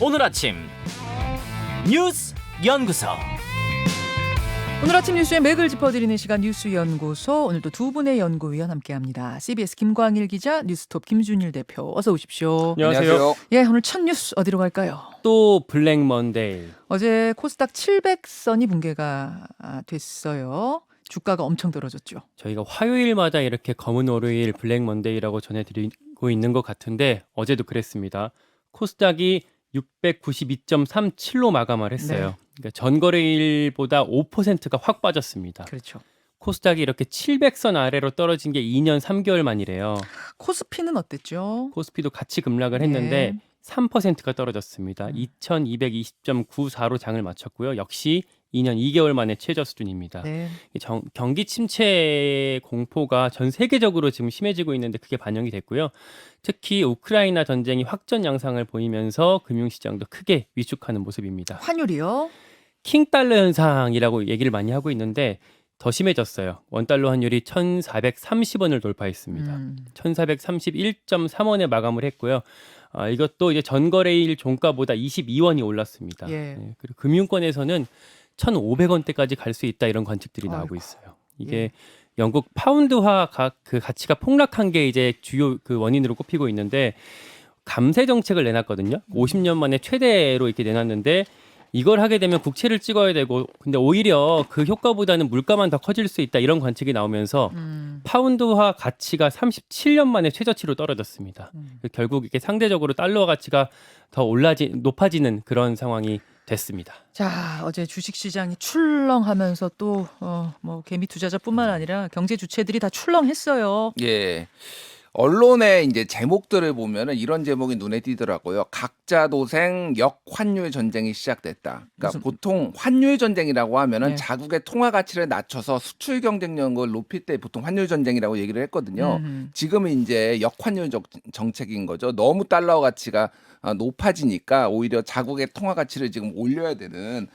오늘 아침 뉴스 연구소. 오늘 아침 뉴스의 맥을 짚어드리는 시간 뉴스연구소. 오늘도 두 분의 연구위원 함께합니다. CBS 김광일 기자, 뉴스톱 김준일 대표, 어서 오십시오. 안녕하세요. 예, 오늘 첫 뉴스 어디로 갈까요? 또 블랙 먼데이. 어제 코스닥 700선이 붕괴가 됐어요. 주가가 엄청 떨어졌죠. 저희가 화요일마다 이렇게 검은 월요일 블랙 먼데이라고 전해드리고 있는 것 같은데 어제도 그랬습니다. 코스닥이 692.37로 마감을 했어요. 네. 그러니까 전거래일보다 5%가 확 빠졌습니다. 그렇죠. 코스닥이 이렇게 700선 아래로 떨어진 게 2년 3개월 만이래요. 코스피는 어땠죠? 코스피도 같이 급락을 했는데 네. 3%가 떨어졌습니다. 2220.94로 장을 마쳤고요. 역시 2년 2개월 만에 최저 수준입니다. 네. 경기 침체 공포가 전 세계적으로 지금 심해지고 있는데 그게 반영이 됐고요. 특히 우크라이나 전쟁이 확전 양상을 보이면서 금융시장도 크게 위축하는 모습입니다. 환율이요? 킹달러 현상이라고 얘기를 많이 하고 있는데 더 심해졌어요. 원달러 환율이 1,430원을 돌파했습니다. 1,431.3원에 마감을 했고요. 이것도 이제 전거래일 종가보다 22원이 올랐습니다. 예. 네, 그리고 금융권에서는 1,500원대까지 갈 수 있다 이런 관측들이 나오고 있어요. 이게 예. 영국 파운드화 그 가치가 폭락한 게 이제 주요 그 원인으로 꼽히고 있는데 감세 정책을 내놨거든요. 50년 만에 최대로 이렇게 내놨는데 이걸 하게 되면 국채를 찍어야 되고 근데 오히려 그 효과보다는 물가만 더 커질 수 있다 이런 관측이 나오면서 파운드화 가치가 37년 만에 최저치로 떨어졌습니다. 결국 이게 상대적으로 달러 가치가 더 높아지는 그런 상황이 됐습니다. 자, 어제 주식시장이 출렁하면서 또 뭐 개미 투자자뿐만 아니라 경제 주체들이 다 출렁했어요. 예. 언론의 이제 제목들을 보면은 이런 제목이 눈에 띄더라고요. 각자 도생 역환율 전쟁이 시작됐다. 그러니까 보통 환율 전쟁이라고 하면은 네. 자국의 통화 가치를 낮춰서 수출 경쟁력을 높일 때 보통 환율 전쟁이라고 얘기를 했거든요. 지금은 이제 역환율 정책인 거죠. 너무 달러 가치가 높아지니까 오히려 자국의 통화 가치를 지금 올려야 되는.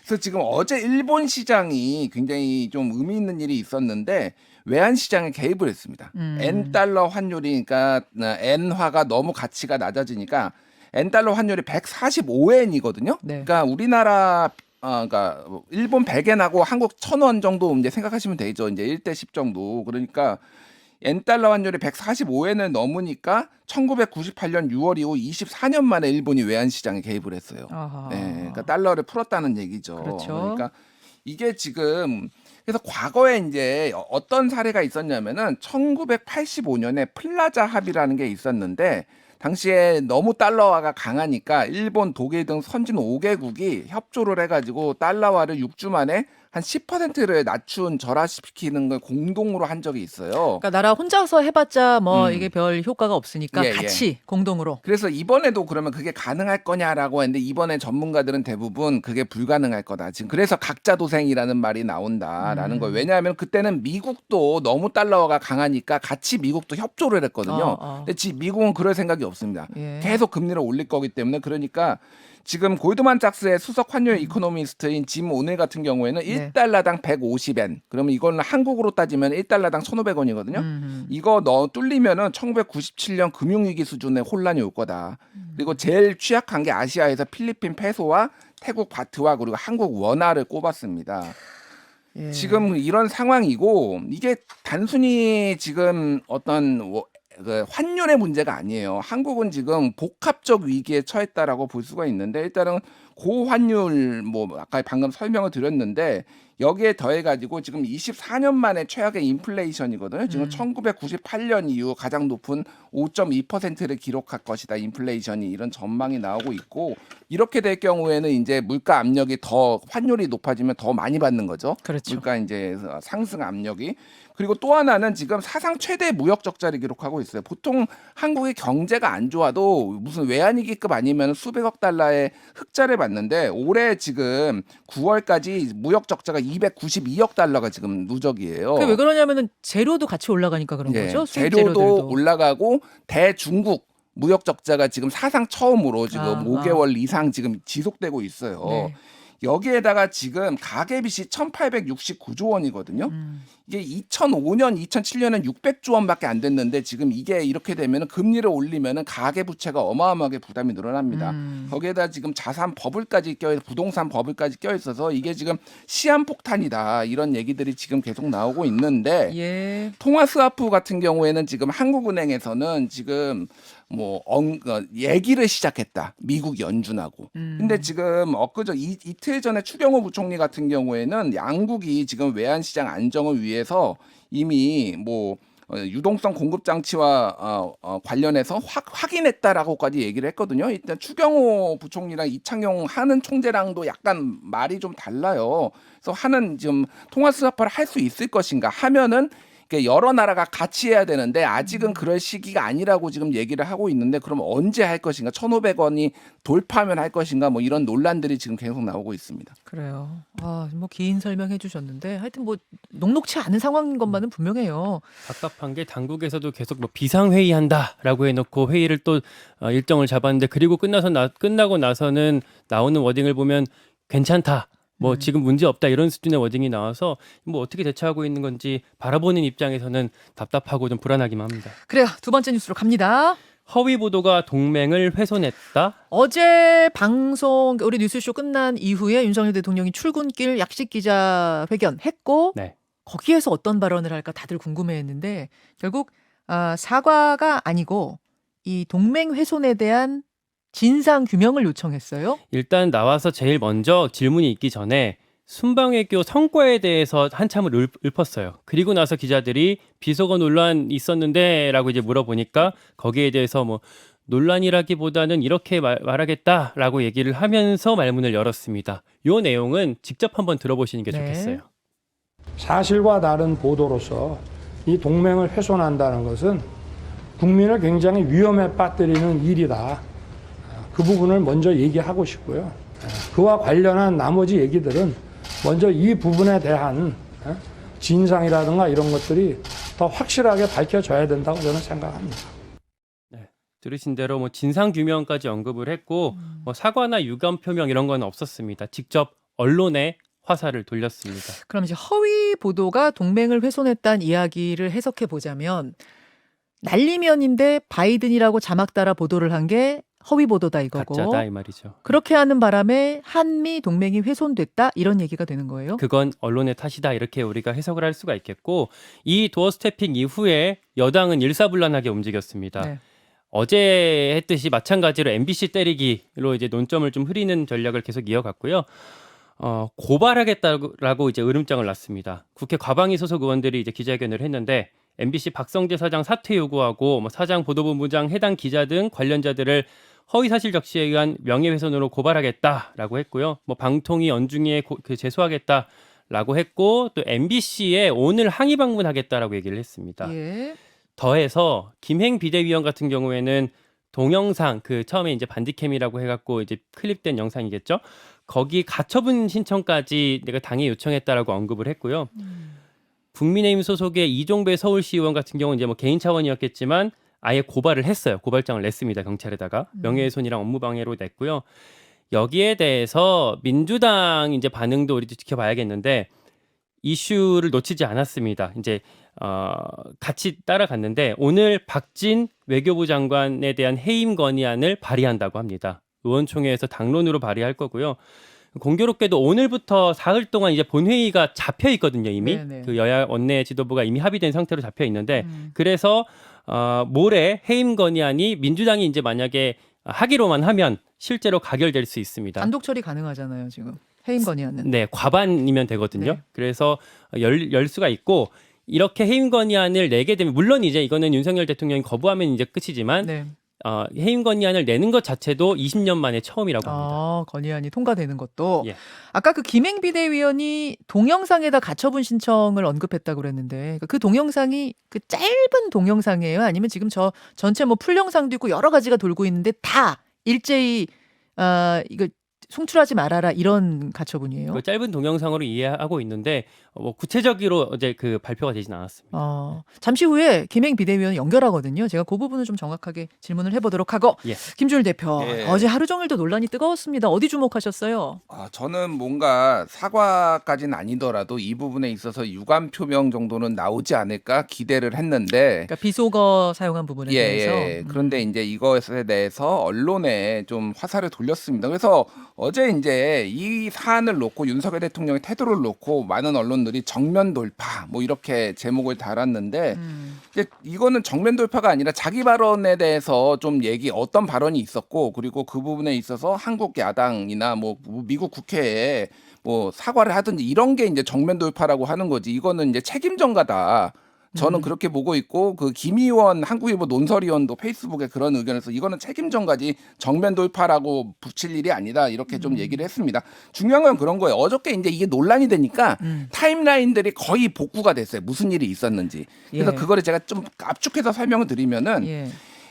그래서 지금 어제 일본 시장이 굉장히 좀 의미 있는 일이 있었는데 외환 시장에 개입을 했습니다. N달러 환율이 그러니까 N화가 너무 가치가 낮아지니까 N달러 환율이 145엔이거든요. 네. 그러니까 우리나라 그러니까 일본 100엔하고 한국 1000원 정도 이제 생각하시면 되죠. 이제 1대 10 정도. 그러니까 N달러 환율이 145엔을 넘으니까 1998년 6월 이후 24년 만에 일본이 외환 시장에 개입을 했어요. 아하. 네, 그러니까 달러를 풀었다는 얘기죠. 그렇죠. 그러니까 이게 지금 그래서 과거에 이제 어떤 사례가 있었냐면은 1985년에 플라자 합의라는 게 있었는데 당시에 너무 달러화가 강하니까 일본, 독일 등 선진 5개국이 협조를 해가지고 달러화를 6주 만에 한 10%를 낮춘 절하시키는 걸 공동으로 한 적이 있어요. 그러니까 나라 혼자서 해봤자 뭐 이게 별 효과가 없으니까 예, 같이 공동으로. 그래서 이번에도 그러면 그게 가능할 거냐라고 했는데 이번에 전문가들은 대부분 그게 불가능할 거다. 지금 그래서 각자 도생이라는 말이 나온다라는 거예요. 왜냐하면 그때는 미국도 너무 달러화가 강하니까 같이 미국도 협조를 했거든요. 근데 미국은 그럴 생각이 없습니다. 예. 계속 금리를 올릴 거기 때문에 그러니까 지금 골드만삭스의 수석 환율 이코노미스트인 짐 오늘 같은 경우에는 네. 1달러당 150엔. 그러면 이거는 한국으로 따지면 1달러당 1,500원이거든요. 이거 뚫리면은 1997년 금융위기 수준의 혼란이 올 거다. 그리고 제일 취약한 게 아시아에서 필리핀 페소와 태국 바트와 그리고 한국 원화를 꼽았습니다. 예. 지금 이런 상황이고 이게 단순히 지금 어떤 그 환율의 문제가 아니에요. 한국은 지금 복합적 위기에 처했다라고 볼 수가 있는데 일단은 고환율 뭐 아까 방금 설명을 드렸는데 여기에 더해가지고 지금 24년 만에 최악의 인플레이션이거든요. 지금 1998년 이후 가장 높은 5.2%를 기록할 것이다. 인플레이션이 이런 전망이 나오고 있고 이렇게 될 경우에는 이제 물가 압력이 더 환율이 높아지면 더 많이 받는 거죠. 그렇죠. 물가 이제 상승 압력이. 그리고 또 하나는 지금 사상 최대 무역 적자를 기록하고 있어요. 보통 한국의 경제가 안 좋아도 무슨 외환위기급 아니면 수백억 달러의 흑자를 받는데 올해 지금 9월까지 무역 적자가 292억 달러가 지금 누적이에요. 그게 왜 그러냐면은 재료도 같이 올라가니까 그런 예, 거죠. 수입 재료도 재료들도. 올라가고 대중국 무역 적자가 지금 사상 처음으로 지금 아, 5개월 이상 지금 지속되고 있어요. 네. 여기에다가 지금 가계빚이 1,869조 원이거든요. 이게 2005년, 2007년엔 600조 원밖에 안 됐는데 지금 이게 이렇게 되면 금리를 올리면 가계 부채가 어마어마하게 부담이 늘어납니다. 거기에다 지금 자산 버블까지 껴 부동산 버블까지 껴 있어서 이게 지금 시한폭탄이다 이런 얘기들이 지금 계속 나오고 있는데 예. 통화 스와프 같은 경우에는 지금 한국은행에서는 지금 얘기를 시작했다. 미국 연준하고. 근데 지금 엊그저 이틀 전에 추경호 부총리 같은 경우에는 양국이 지금 외환시장 안정을 위해서 이미 유동성 공급 장치와 관련해서 확인했다라고까지 얘기를 했거든요. 일단 추경호 부총리랑 이창용 하는 총재랑도 약간 말이 좀 달라요. 그래서 하는 지금 통화 스와프를 할 수 있을 것인가 하면은 여러 나라가 같이 해야 되는데 아직은 그럴 시기가 아니라고 지금 얘기를 하고 있는데 그럼 언제 할 것인가 1,500원이 돌파하면 할 것인가 이런 논란들이 지금 계속 나오고 있습니다. 그래요. 긴 설명해 주셨는데 하여튼 녹록치 않은 상황인 것만은 분명해요. 답답한 게 당국에서도 계속 비상회의한다라고 해놓고 회의를 또 일정을 잡았는데 그리고 끝나고 나서는 나오는 워딩을 보면 괜찮다. 지금 문제 없다 이런 수준의 워딩이 나와서 어떻게 대처하고 있는 건지 바라보는 입장에서는 답답하고 좀 불안하기만 합니다. 그래요. 두 번째 뉴스로 갑니다. 허위 보도가 동맹을 훼손했다. 어제 방송 우리 뉴스쇼 끝난 이후에 윤석열 대통령이 출근길 약식 기자회견 했고 네. 거기에서 어떤 발언을 할까 다들 궁금해했는데 결국 사과가 아니고 이 동맹 훼손에 대한 진상 규명을 요청했어요. 일단 나와서 제일 먼저 질문이 있기 전에 순방외교 성과에 대해서 한참을 읊었어요. 그리고 나서 기자들이 비속어 논란 있었는데라고 이제 물어보니까 거기에 대해서 논란이라기보다는 이렇게 말하겠다라고 얘기를 하면서 말문을 열었습니다. 이 내용은 직접 한번 들어보시는 게 좋겠어요. 사실과 다른 보도로서 이 동맹을 훼손한다는 것은 국민을 굉장히 위험에 빠뜨리는 일이다. 그 부분을 먼저 얘기하고 싶고요. 그와 관련한 나머지 얘기들은 먼저 이 부분에 대한 진상이라든가 이런 것들이 더 확실하게 밝혀져야 된다고 저는 생각합니다. 네, 들으신 대로 진상 규명까지 언급을 했고 사과나 유감 표명 이런 건 없었습니다. 직접 언론에 화살을 돌렸습니다. 그럼 이제 허위 보도가 동맹을 훼손했다는 이야기를 해석해 보자면 날리면인데 바이든이라고 자막 따라 보도를 한 게 허위 보도다 이거고. 가짜다 이 말이죠. 그렇게 하는 바람에 한미 동맹이 훼손됐다 이런 얘기가 되는 거예요. 그건 언론의 탓이다 이렇게 우리가 해석을 할 수가 있겠고 이 도어 스태핑 이후에 여당은 일사불란하게 움직였습니다. 네. 어제 했듯이 마찬가지로 MBC 때리기로 이제 논점을 좀 흐리는 전략을 계속 이어갔고요. 고발하겠다라고 이제 으름장을 놨습니다. 국회 과방위 소속 의원들이 이제 기자회견을 했는데 MBC 박성재 사장 사퇴 요구하고 사장 보도본부장 해당 기자 등 관련자들을 허위사실 적시에 의한 명예훼손으로 고발하겠다라고 했고요. 방통위 연중에 제소하겠다라고 했고 또 MBC에 오늘 항의 방문하겠다라고 얘기를 했습니다. 예. 더해서 김행 비대위원 같은 경우에는 동영상 처음에 이제 반디캠이라고 해갖고 이제 클립된 영상이겠죠. 거기 가처분 신청까지 내가 당에 요청했다라고 언급을 했고요. 국민의힘 소속의 이종배 서울시 의원 같은 경우는 이제 개인 차원이었겠지만 아예 고발을 했어요. 고발장을 냈습니다. 경찰에다가 명예훼손이랑 업무방해로 냈고요. 여기에 대해서 민주당 이제 반응도 우리 지켜봐야겠는데 이슈를 놓치지 않았습니다. 이제 같이 따라갔는데 오늘 박진 외교부 장관에 대한 해임 건의안을 발의한다고 합니다. 의원총회에서 당론으로 발의할 거고요. 공교롭게도 오늘부터 사흘 동안 이제 본회의가 잡혀 있거든요. 이미 네네. 그 여야 원내 지도부가 이미 합의된 상태로 잡혀 있는데 그래서 모레 해임 건의안이 민주당이 이제 만약에 하기로만 하면 실제로 가결될 수 있습니다. 단독 처리 가능하잖아요, 지금. 해임 건의안은. 네, 과반이면 되거든요. 네. 그래서 열 수가 있고 이렇게 해임 건의안을 내게 되면 물론 이제 이거는 윤석열 대통령이 거부하면 이제 끝이지만 네. 해임 건의안을 내는 것 자체도 20년 만에 처음이라고 합니다. 건의안이 통과되는 것도. 예. 아까 그 김행 비대위원이 동영상에다 가처분 신청을 언급했다고 그랬는데 그 동영상이 그 짧은 동영상이에요? 아니면 지금 저 전체 풀영상도 있고 여러 가지가 돌고 있는데 다 일제히 이거 송출하지 말아라 이런 가처분이에요. 그 짧은 동영상으로 이해하고 있는데 뭐 구체적으로 어제 그 발표가 되진 않았습니다. 잠시 후에 김행 비대위원 연결하거든요. 제가 그 부분을 좀 정확하게 질문을 해보도록 하고 예. 김준일 대표 예. 어제 하루 종일도 논란이 뜨거웠습니다. 어디 주목하셨어요? 저는 뭔가 사과까지는 아니더라도 이 부분에 있어서 유감 표명 정도는 나오지 않을까 기대를 했는데 그러니까 비속어 사용한 부분에 대해서. 그런데 이제 이것에 대해서 언론에 좀 화살을 돌렸습니다. 그래서 어제 이제 이 사안을 놓고 윤석열 대통령의 태도를 놓고 많은 언론들이 정면 돌파 뭐 이렇게 제목을 달았는데 이제 이거는 정면 돌파가 아니라 자기 발언에 대해서 좀 어떤 발언이 있었고 그리고 그 부분에 있어서 한국 야당이나 뭐 미국 국회에 뭐 사과를 하든지 이런 게 이제 정면 돌파라고 하는 거지. 이거는 이제 책임 전가다. 저는 그렇게 보고 있고 그 김의원 한국일보 논설위원도 페이스북에 그런 의견에서 이거는 책임 전가지 정면 돌파라고 붙일 일이 아니다 이렇게 좀 얘기를 했습니다. 중요한 건 그런 거예요. 어저께 이제 이게 논란이 되니까 타임라인들이 거의 복구가 됐어요. 무슨 일이 있었는지. 그래서 예. 그거를 제가 좀 압축해서 설명을 드리면은 예.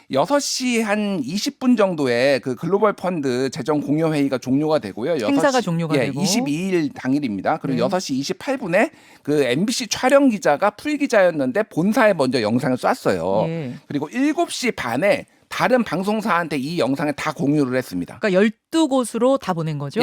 6시 한 20분 정도에 그 글로벌 펀드 재정 공여 회의가 종료가 되고요. 행사가 종료가 되고. 22일 당일입니다. 그리고 네. 6시 28분에 그 MBC 촬영 기자가 풀 기자였는데 본사에 먼저 영상을 쐈어요. 예. 그리고 7시 반에 다른 방송사한테 이 영상을 다 공유를 했습니다. 그러니까 12곳으로 다 보낸 거죠?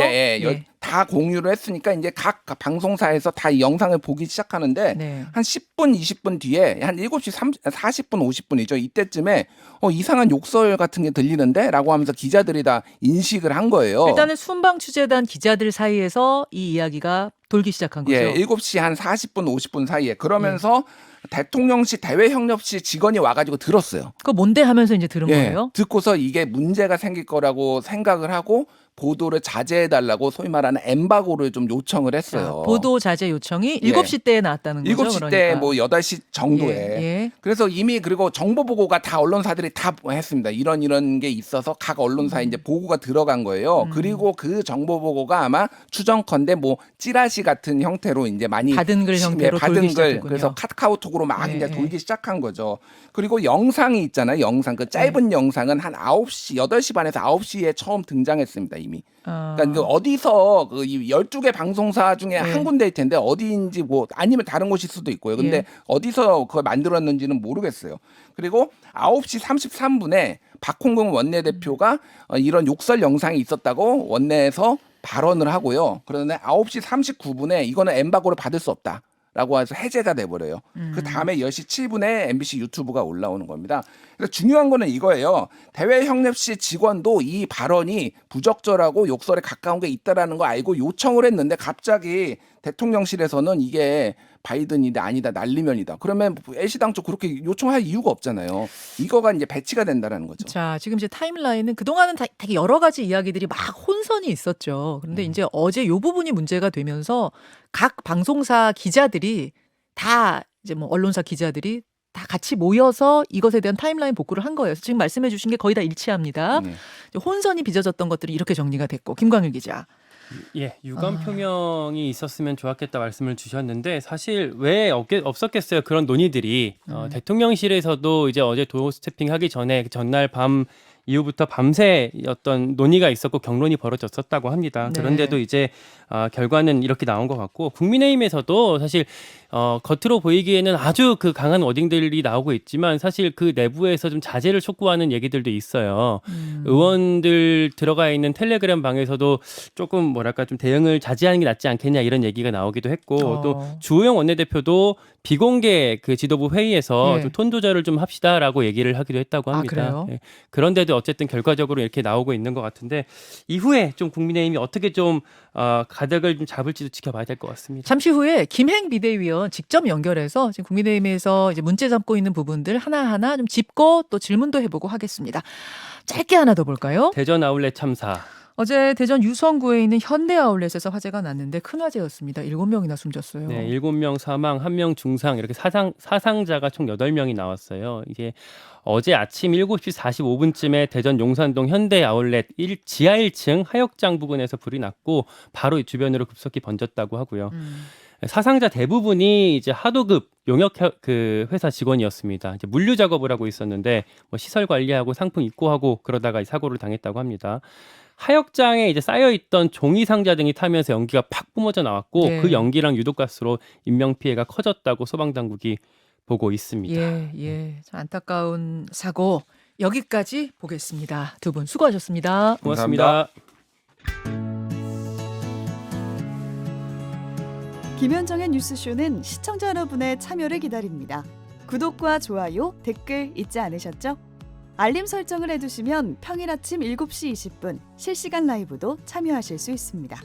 다 공유를 했으니까 이제 각 방송사에서 다 이 영상을 보기 시작하는데 네. 한 10분, 20분 뒤에 한 7시 40분, 50분이죠. 이때쯤에 이상한 욕설 같은 게 들리는데 라고 하면서 기자들이 다 인식을 한 거예요. 일단은 순방 취재단 기자들 사이에서 이 이야기가 돌기 시작한 거죠. 예, 7시 한 40분, 50분 사이에 그러면서 대통령실 대외협력실 직원이 와가지고 들었어요. 그거 뭔데 하면서 이제 들은 거예요? 듣고서 이게 문제가 생길 거라고 생각을 하고 보도를 자제해달라고 소위 말하는 엠바고를 좀 요청을 했어요. 자, 보도 자제 요청이 예. 7시 때에 나왔다는 거죠. 7시 그러니까. 때 뭐 8시 정도에. 예. 그래서 이미 그리고 정보 보고가 다 언론사들이 다 했습니다. 이런 게 있어서 각 언론사에 이제 보고가 들어간 거예요. 그리고 그 정보 보고가 아마 추정컨대 뭐 찌라시 같은 형태로 이제 많이 받은 글 형태로 받은 돌기 글 시작했군요. 그래서 카카오톡으로 막 예, 이제 예. 돌기 시작한 거죠. 그리고 영상이 있잖아요. 영상 그 짧은 영상은 한 9시 8시 반에서 9시에 처음 등장했습니다. 이미. 그러니까 그 어디서 그 12개 방송사 중에 한 군데일 텐데 어디인지 뭐 아니면 다른 곳일 수도 있고요. 근데 예. 어디서 그걸 만들었는지는 모르겠어요. 그리고 9시 33분에 박홍근 원내대표가 이런 욕설 영상이 있었다고 원내에서 발언을 하고요. 그런데 9시 39분에 이거는 엠바고를 받을 수 없다. 라고 해서 해제가 돼버려요. 그 다음에 10시 7분에 MBC 유튜브가 올라오는 겁니다. 그래서 중요한 거는 이거예요. 대외협력실 직원도 이 발언이 부적절하고 욕설에 가까운 게 있다라는 거 알고 요청을 했는데 갑자기 대통령실에서는 이게 바이든이다 아니다 난리면이다. 그러면 애시당초 그렇게 요청할 이유가 없잖아요. 이거가 이제 배치가 된다라는 거죠. 자, 지금 이제 타임라인은 그동안은 되게 여러 가지 이야기들이 막 혼선이 있었죠. 그런데 이제 어제 요 부분이 문제가 되면서 각 방송사 기자들이 다 이제 뭐 언론사 기자들이 다 같이 모여서 이것에 대한 타임라인 복구를 한 거예요. 지금 말씀해 주신 게 거의 다 일치합니다. 이제 혼선이 빚어졌던 것들이 이렇게 정리가 됐고. 김광일 기자. 예, 유감 표명이 있었으면 좋았겠다 말씀을 주셨는데 사실 왜 없었겠어요 그런 논의들이 대통령실에서도 이제 어제 도어 스태핑 하기 전에 전날 밤 이후부터 밤새 어떤 논의가 있었고 경론이 벌어졌었다고 합니다. 네. 그런데도 이제 결과는 이렇게 나온 것 같고 국민의힘에서도 사실 겉으로 보이기에는 아주 그 강한 워딩들이 나오고 있지만 사실 그 내부에서 좀 자제를 촉구하는 얘기들도 있어요. 의원들 들어가 있는 텔레그램 방에서도 조금 뭐랄까 좀 대응을 자제하는 게 낫지 않겠냐 이런 얘기가 나오기도 했고 또 주호영 원내대표도 비공개 그 지도부 회의에서 예. 좀 톤 조절을 좀 합시다라고 얘기를 하기도 했다고 합니다. 그래요? 예. 그런데도 어쨌든 결과적으로 이렇게 나오고 있는 것 같은데 이후에 좀 국민의힘이 어떻게 좀 가닥을 좀 잡을지도 지켜봐야 될 것 같습니다. 잠시 후에 김행 비대위원 직접 연결해서 지금 국민의힘에서 이제 문제 삼고 있는 부분들 하나하나 좀 짚고 또 질문도 해보고 하겠습니다. 짧게 하나 더 볼까요? 대전 아울렛 참사. 어제 대전 유성구에 있는 현대 아울렛에서 화재가 났는데 큰 화재였습니다. 7명이나 숨졌어요. 네, 7명 사망, 1명 중상 이렇게 사상자가 총 8명이 나왔어요. 이게 어제 아침 7시 45분쯤에 대전 용산동 현대 아울렛 지하 1층 하역장 부근에서 불이 났고 바로 이 주변으로 급속히 번졌다고 하고요. 사상자 대부분이 이제 하도급 용역 그 회사 직원이었습니다. 이제 물류 작업을 하고 있었는데 뭐 시설 관리하고 상품 입고하고 그러다가 이 사고를 당했다고 합니다. 하역장에 이제 쌓여 있던 종이 상자 등이 타면서 연기가 팍 뿜어져 나왔고 네. 그 연기랑 유독가스로 인명 피해가 커졌다고 소방 당국이 보고 있습니다. 예. 참 안타까운 사고 여기까지 보겠습니다. 두 분 수고하셨습니다. 고맙습니다. 김현정의 뉴스쇼는 시청자 여러분의 참여를 기다립니다. 구독과 좋아요, 댓글 잊지 않으셨죠? 알림 설정을 해두시면 평일 아침 7시 20분 실시간 라이브도 참여하실 수 있습니다.